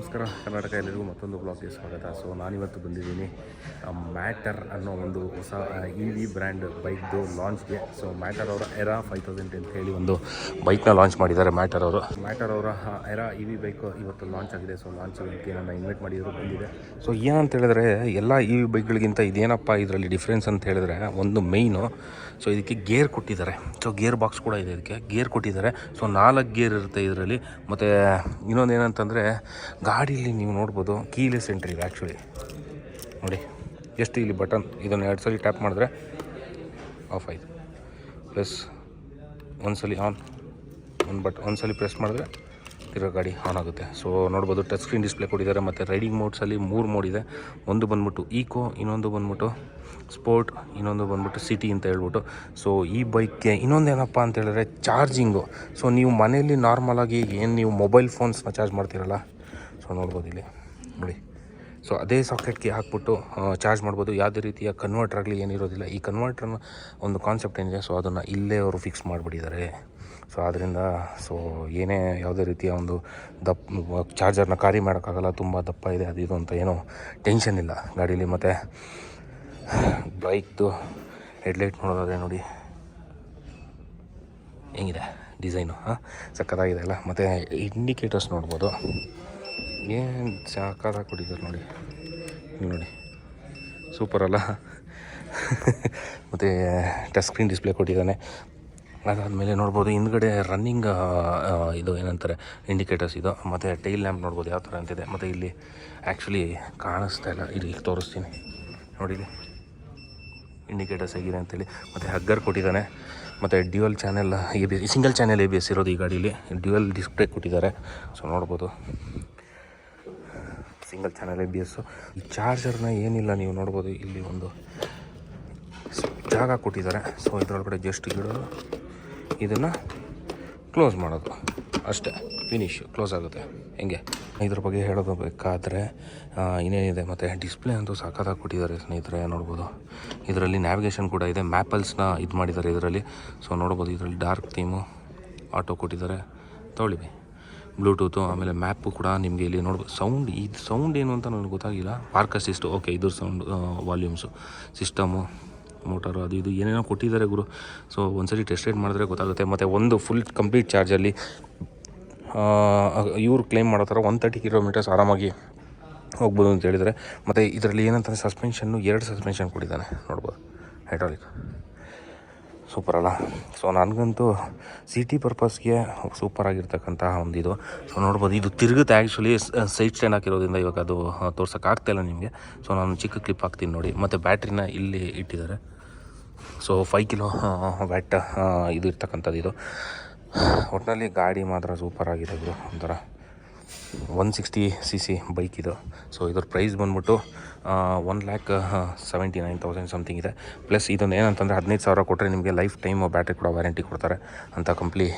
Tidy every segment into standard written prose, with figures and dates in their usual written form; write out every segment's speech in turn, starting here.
ನಮಸ್ಕಾರ ಕರ್ನಾಟಕ, ಎಲ್ಲರಿಗೂ ಮತ್ತೊಂದು ಬ್ಲಾಗ್ಗೆ ಸ್ವಾಗತ. ಸೊ ನಾನಿವತ್ತು ಬಂದಿದ್ದೀನಿ ಮ್ಯಾಟರ್ ಅನ್ನೋ ಒಂದು ಹೊಸ EV ಬ್ರ್ಯಾಂಡ್ ಬೈಕ್ದು ಲಾಂಚ್ಗೆ. ಸೊ ಮ್ಯಾಟರ್ ಅವರ ಎರಾ 5000 ಅಂತ ಹೇಳಿ ಒಂದು ಬೈಕ್ನ ಲಾಂಚ್ ಮಾಡಿದ್ದಾರೆ ಮ್ಯಾಟರ್ ಅವರ ಎರಾ EV ಬೈಕ್ ಇವತ್ತು ಲಾಂಚ್ ಆಗಿದೆ. ಸೊ ಲಾಂಚ್ ಇವತ್ತಿಗೆ ನನ್ನ ಇನ್ವೈಟ್ ಮಾಡಿದ್ರು, ಬಂದಿದೆ. ಸೊ ಏನಂತ ಹೇಳಿದ್ರೆ ಎಲ್ಲ EV ಬೈಕ್ಗಳಿಗಿಂತ ಇದೇನಪ್ಪ ಇದರಲ್ಲಿ ಡಿಫ್ರೆನ್ಸ್ ಅಂತ ಹೇಳಿದ್ರೆ, ಒಂದು ಮೇಯ್ನು, ಸೊ ಇದಕ್ಕೆ ಗೇರ್ ಕೊಟ್ಟಿದ್ದಾರೆ. ಸೊ ಗೇರ್ ಬಾಕ್ಸ್ ಕೂಡ ಇದೆ, ಇದಕ್ಕೆ ಗೇರ್ ಕೊಟ್ಟಿದ್ದಾರೆ. ಸೊ 4 ಗೇರ್ ಇರುತ್ತೆ ಇದರಲ್ಲಿ. ಮತ್ತು ಇನ್ನೊಂದು ಏನಂತಂದರೆ, ಗಾಡೀಲಿ ನೀವು ನೋಡ್ಬೋದು ಕೀಲೆಸ್ ಎಂಟ್ರಿ ಇದೆ. ಆ್ಯಕ್ಚುಲಿ ನೋಡಿ, ಎಷ್ಟು ಇಲ್ಲಿ ಬಟನ್, ಇದನ್ನು 2 ಸಲ ಟ್ಯಾಪ್ ಮಾಡಿದ್ರೆ ಆಫ್ ಆಯಿತು, ಪ್ಲಸ್ ಒಂದ್ಸಲಿ ಆನ್, ಒಂದ್ಸಲಿ ಪ್ರೆಸ್ ಮಾಡಿದ್ರೆ ತಿರೋ ಗಾಡಿ ಆನ್ ಆಗುತ್ತೆ. ಸೊ ನೋಡ್ಬೋದು ಟಚ್ ಸ್ಕ್ರೀನ್ ಡಿಸ್ಪ್ಲೇ ಕೊಟ್ಟಿದ್ದಾರೆ. ಮತ್ತು ರೈಡಿಂಗ್ ಮೋಡ್ಸಲ್ಲಿ 3 ಮೋಡ್ ಇದೆ. ಒಂದು ಬಂದ್ಬಿಟ್ಟು ಈಕೋ, ಇನ್ನೊಂದು ಬಂದ್ಬಿಟ್ಟು ಸ್ಪೋರ್ಟ್, ಇನ್ನೊಂದು ಬಂದ್ಬಿಟ್ಟು ಸಿಟಿ ಅಂತ ಹೇಳ್ಬಿಟ್ಟು. ಸೊ ಈ ಬೈಕ್ಗೆ ಇನ್ನೊಂದೇನಪ್ಪ ಅಂತ ಹೇಳಿದ್ರೆ ಚಾರ್ಜಿಂಗು. ಸೊ ನೀವು ಮನೆಯಲ್ಲಿ ನಾರ್ಮಲಾಗಿ ಏನು ನೀವು ಮೊಬೈಲ್ ಫೋನ್ಸ್ನ ಚಾರ್ಜ್ ಮಾಡ್ತೀರಲ್ಲ, ಸೊ ನೋಡ್ಬೋದು ಇಲ್ಲಿ ನೋಡಿ. ಸೊ ಅದೇ ಸಾಕೆಟ್ಗೆ ಹಾಕ್ಬಿಟ್ಟು ಚಾರ್ಜ್ ಮಾಡ್ಬೋದು. ಯಾವುದೇ ರೀತಿಯ ಕನ್ವರ್ಟರ್ ಆಗಲಿ ಏನಿರೋದಿಲ್ಲ. ಈ ಕನ್ವರ್ಟ್ರನ್ನ ಒಂದು ಕಾನ್ಸೆಪ್ಟ್ ಏನಿದೆ, ಸೊ ಅದನ್ನು ಇಲ್ಲೇ ಅವರು ಫಿಕ್ಸ್ ಮಾಡಿಬಿಟ್ಟಿದ್ದಾರೆ. ಸೊ ಆದ್ದರಿಂದ ಸೊ ಏನೇ ಯಾವುದೇ ರೀತಿಯ ಒಂದು ಚಾರ್ಜರ್ನ ಕ್ಯಾರಿ ಮಾಡೋಕ್ಕಾಗಲ್ಲ, ತುಂಬ ದಪ್ಪ ಇದೆ ಅದು ಇದು ಅಂತ ಏನೋ ಟೆನ್ಷನ್ ಇಲ್ಲ ಗಾಡೀಲಿ. ಮತ್ತು ಬೈಕ್ದು ಹೆಡ್ಲೈಟ್ ನೋಡೋದಾದರೆ ನೋಡಿ ಹೆಂಗಿದೆ ಡಿಸೈನು, ಸಕ್ಕತ್ತಾಗಿದೆ ಅಲ್ಲ. ಮತ್ತು ಇಂಡಿಕೇಟರ್ಸ್ ನೋಡ್ಬೋದು, ಏನು ಸಕ್ಕತ್ತಾಗಿ ಕೊಟ್ಟಿದ್ದಾರೆ ನೋಡಿ, ನೋಡಿ ಸೂಪರ್ ಅಲ್ಲ. ಮತ್ತು ಟಚ್ ಸ್ಕ್ರೀನ್ ಡಿಸ್ಪ್ಲೇ ಕೊಟ್ಟಿದ್ದಾನೆ. ಅದಾದಮೇಲೆ ನೋಡ್ಬೋದು ಹಿಂದ್ಗಡೆ ರನ್ನಿಂಗ್ ಇದು ಏನಂತಾರೆ ಇಂಡಿಕೇಟರ್ಸ್ ಇದು. ಮತ್ತು ಟೈಲ್ ಲ್ಯಾಂಪ್ ನೋಡ್ಬೋದು ಯಾವ ಥರ ಅಂತಿದೆ. ಮತ್ತು ಇಲ್ಲಿ ಆ್ಯಕ್ಚುಲಿ ಕಾಣಿಸ್ತಾ ಇಲ್ಲ, ಇಲ್ಲಿ ತೋರಿಸ್ತೀನಿ ನೋಡಿ, ಇಂಡಿಕೇಟರ್ಸ್ ಹೇಗಿದೆ ಅಂತೇಳಿ. ಮತ್ತು ಹಗ್ಗರ್ ಕೊಟ್ಟಿದ್ದಾನೆ. ಮತ್ತು dual channel ABS, single channel ABS ಇರೋದು ಈ ಗಾಡೀಲಿ. ಡ್ಯುಯಲ್ ಡಿಸ್ಪ್ಲೇ ಕೊಟ್ಟಿದ್ದಾರೆ. ಸೊ ನೋಡ್ಬೋದು ಸಿಂಗಲ್ ಚಾನೆಲ್ ABS. ಈ ಚಾರ್ಜರ್ನ ಏನಿಲ್ಲ, ನೀವು ನೋಡ್ಬೋದು ಇಲ್ಲಿ ಒಂದು ಜಾಗ ಕೊಟ್ಟಿದ್ದಾರೆ. ಸೊ ಇದರೊಳಗಡೆ ಜಸ್ಟ್ ಇಡೋದು, ಇದನ್ನು ಕ್ಲೋಸ್ ಮಾಡೋದು ಅಷ್ಟೇ, ಫಿನಿಶ್, ಕ್ಲೋಸ್ ಆಗುತ್ತೆ. ಹೆಂಗೆ ಇದ್ರ ಬಗ್ಗೆ ಹೇಳೋದು ಬೇಕಾದರೆ ಇನ್ನೇನಿದೆ. ಮತ್ತು ಡಿಸ್ಪ್ಲೇ ಅಂತೂ ಸಖತ್ತಾಗಿ ಕೊಟ್ಟಿದ್ದಾರೆ ಸ್ನೇಹಿತರೆ, ನೋಡ್ಬೋದು. ಇದರಲ್ಲಿ ನ್ಯಾವಿಗೇಷನ್ ಕೂಡ ಇದೆ, ಮ್ಯಾಪಲ್ಸ್ನ ಇದು ಮಾಡಿದ್ದಾರೆ ಇದರಲ್ಲಿ. ಸೊ ನೋಡ್ಬೋದು ಇದರಲ್ಲಿ ಡಾರ್ಕ್ ಥೀಮು, ಆಟೋ ಕೊಟ್ಟಿದ್ದಾರೆ, ತೊಗೊಳ್ಳಿ ಬ್ಲೂಟೂತು, ಆಮೇಲೆ ಮ್ಯಾಪು ಕೂಡ ನಿಮಗೆ ಇಲ್ಲಿ ನೋಡ್ಬೋದು. ಸೌಂಡ್ ಏನು ಅಂತ ನನಗೆ ಗೊತ್ತಾಗಿಲ್ಲ. ಪಾರ್ಕ್ ಅಸಿಸ್ಟ್, ಓಕೆ, ಇದ್ರ ಸೌಂಡ್ ವಾಲ್ಯೂಮ್ಸು, ಸಿಸ್ಟಮು, ಮೋಟರು, ಅದು ಇದು ಏನೇನೋ ಕೊಟ್ಟಿದ್ದಾರೆ ಗುರು. ಸೊ ಒಂದ್ಸರಿ ಟೆಸ್ಟ್ ರೈಡ್ ಮಾಡಿದ್ರೆ ಗೊತ್ತಾಗುತ್ತೆ. ಮತ್ತು ಒಂದು ಫುಲ್ ಕಂಪ್ಲೀಟ್ ಚಾರ್ಜಲ್ಲಿ ಇವರು ಕ್ಲೇಮ್ ಮಾಡೋ ಥರ 130 ಕಿಲೋಮೀಟರ್ಸ್ ಆರಾಮಾಗಿ ಹೋಗ್ಬೋದು ಅಂತ ಹೇಳಿದರೆ. ಮತ್ತು ಇದರಲ್ಲಿ ಏನಂತಾರೆ, ಸಸ್ಪೆನ್ಷನ್ನು 2 ಸಸ್ಪೆನ್ಷನ್ ಕೊಟ್ಟಿದ್ದಾನೆ, ನೋಡ್ಬೋದು, ಹೈಡ್ರಾಲಿಕ್, ಸೂಪರ್ ಅಲ್ಲ. ಸೊ ನನಗಂತೂ ಸಿಟಿ ಪರ್ಪಸ್ಗೆ ಸೂಪರಾಗಿರ್ತಕ್ಕಂತಹ ಒಂದು ಇದು. ಸೊ ನೋಡ್ಬೋದು ಇದು ತಿರುಗುತ್ತೆ. ಆ್ಯಕ್ಚುಲಿ ಸೈಡ್ ಸ್ಟ್ಯಾಂಡ್ ಹಾಕಿರೋದ್ರಿಂದ ಇವಾಗ ಅದು ತೋರ್ಸೋಕ್ಕಾಗ್ತಾಯಿಲ್ಲ ನಿಮಗೆ. ಸೊ ನಾನು ಚಿಕ್ಕ ಕ್ಲಿಪ್ ಹಾಕ್ತೀನಿ ನೋಡಿ. ಮತ್ತು ಬ್ಯಾಟ್ರಿನ ಇಲ್ಲಿ ಇಟ್ಟಿದ್ದಾರೆ. ಸೊ 5 ಕಿಲೋ ವ್ಯಾಟ್ ಇದು ಇರ್ತಕ್ಕಂಥದ್ದು ಇದು. ಒಟ್ಟಿನಲ್ಲಿ ಗಾಡಿ ಮಾತ್ರ ಸೂಪರಾಗಿದೆ ಗುರು, ಒಂಥರ 160cc ಬೈಕ್ ಇದು. ಸೊ ಇದ್ರ ಪ್ರೈಸ್ ಬಂದ್ಬಿಟ್ಟು 1,79,000 ಸಮಥಿಂಗ್ ಇದೆ. ಪ್ಲಸ್ ಇದೊಂದು ಏನಂತಂದರೆ 15,000 ಕೊಟ್ಟರೆ ನಿಮಗೆ ಲೈಫ್ ಟೈಮ್ ಬ್ಯಾಟ್ರಿ ಕೂಡ ವ್ಯಾರಂಟಿ ಕೊಡ್ತಾರೆ ಅಂತ ಕಂಪ್ನಿ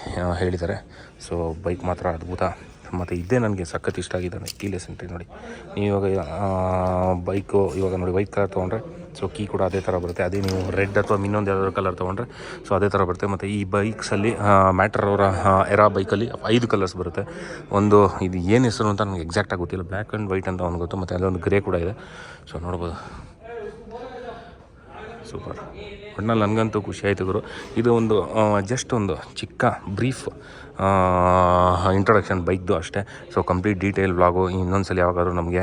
ಹೇಳಿದ್ದಾರೆ. ಸೊ ಬೈಕ್ ಮಾತ್ರ ಅದ್ಭುತ. ಮತ್ತು ಇದೇ ನನಗೆ ಸಖತ್ ಇಷ್ಟ ಆಗಿದೆ, ಕೀಲೆಸ್ ಎಂಟ್ರಿ ನೋಡಿ. ನೀವು ಇವಾಗ ಬೈಕು ಇವಾಗ ನೋಡಿ, ವೈಟ್ ಕಲರ್ ತೊಗೊಂಡ್ರೆ ಸೊ ಕೀ ಕೂಡ ಅದೇ ಥರ ಬರುತ್ತೆ. ಅದೇ ನೀವು ರೆಡ್ ಅಥವಾ ಇನ್ನೊಂದು ಯಾವ್ದಾದ್ರು ಕಲರ್ ತೊಗೊಂಡ್ರೆ ಸೊ ಅದೇ ಥರ ಬರುತ್ತೆ. ಮತ್ತು ಈ ಬೈಕ್ಸಲ್ಲಿ ಮ್ಯಾಟರ್ ಅವರ ಎರಾ ಬೈಕಲ್ಲಿ 5 ಕಲರ್ಸ್ ಬರುತ್ತೆ. ಒಂದು ಇದು ಏನು ಹೆಸರು ಅಂತ ನನಗೆ ಎಕ್ಸಾಕ್ಟಾಗಿ ಗೊತ್ತಿಲ್ಲ, ಬ್ಲ್ಯಾಕ್ ಆ್ಯಂಡ್ ವೈಟ್ ಅಂತ ಒಂದು ಗೊತ್ತು. ಮತ್ತು ಅದೊಂದು ಗ್ರೇ ಕೂಡ ಇದೆ. ಸೊ ನೋಡ್ಬೋದು, ಸೂಪರ್. ಒಟ್ನಲ್ಲಿ ನನಗಂತೂ ಖುಷಿ ಆಯಿತು ಗುರು. ಇದು ಒಂದು ಜಸ್ಟ್ ಒಂದು ಚಿಕ್ಕ ಬ್ರೀಫ್ ಇಂಟ್ರೊಡಕ್ಷನ್ ಬೈಕ್ದು ಅಷ್ಟೇ. ಸೊ ಕಂಪ್ಲೀಟ್ ಡೀಟೇಲ್ ವ್ಲಾಗು ಇನ್ನೊಂದ್ಸಲ ಯಾವಾಗಾದ್ರೂ ನಮಗೆ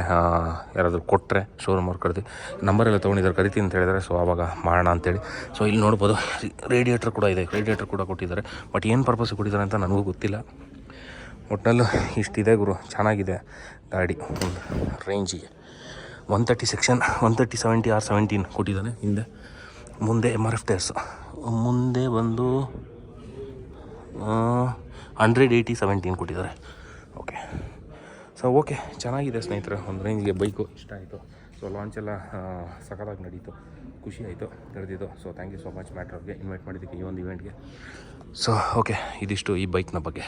ಯಾರಾದರೂ ಕೊಟ್ಟರೆ ಶೋರೂಮ್ ಅವ್ರು ಕರೆದು ನಂಬರೆಲ್ಲ ತೊಗೊಂಡಿದ್ದಾರೆ, ಕರಿತೀನಿ ಅಂತ ಹೇಳಿದರೆ, ಸೊ ಆವಾಗ ಮಾಡೋಣ ಅಂತೇಳಿ. ಸೊ ಇಲ್ಲಿ ನೋಡ್ಬೋದು ರೇಡಿಯೇಟರ್ ಕೂಡ ಇದೆ, ರೇಡಿಯೇಟರ್ ಕೂಡ ಕೊಟ್ಟಿದ್ದಾರೆ. ಬಟ್ ಏನು ಪರ್ಪಸ್ ಕೊಟ್ಟಿದ್ದಾರೆ ಅಂತ ನನಗೂ ಗೊತ್ತಿಲ್ಲ. ಒಟ್ಟಿನಲ್ಲೂ ಇಷ್ಟಿದೆ ಗುರು, ಚೆನ್ನಾಗಿದೆ ಗಾಡಿ. ಒಂದು ರೇಂಜಿಗೆ 130 ಸೆಕ್ಷನ್, 130, 70 or 17 ಕೊಟ್ಟಿದ್ದಾನೆ ಹಿಂದೆ. ಮುಂದೆ MRF ಟೈರ್ಸ್, ಮುಂದೆ ಬಂದು 180, 17 ಕೊಟ್ಟಿದ್ದಾರೆ. ಓಕೆ, ಸೊ ಓಕೆ, ಚೆನ್ನಾಗಿದೆ ಸ್ನೇಹಿತರೆ. ಒಂದು ರೇಂಜ್ಗೆ ಬೈಕು ಇಷ್ಟ ಆಯಿತು. ಸೊ ಲಾಂಚೆಲ್ಲ ಸಖತ್ತಾಗಿ ನಡೀತು, ಖುಷಿ ಆಯಿತು ನಡೆದಿದ್ದು. So thank you so much ಮ್ಯಾಟ್ರವ್ರಿಗೆ ಇನ್ವೈಟ್ ಮಾಡಿದ್ದಕ್ಕೆ ಈ ಒಂದು ಇವೆಂಟ್ಗೆ. ಸೊ ಓಕೆ, ಇದಿಷ್ಟು ಈ ಬೈಕ್ನ ಬಗ್ಗೆ.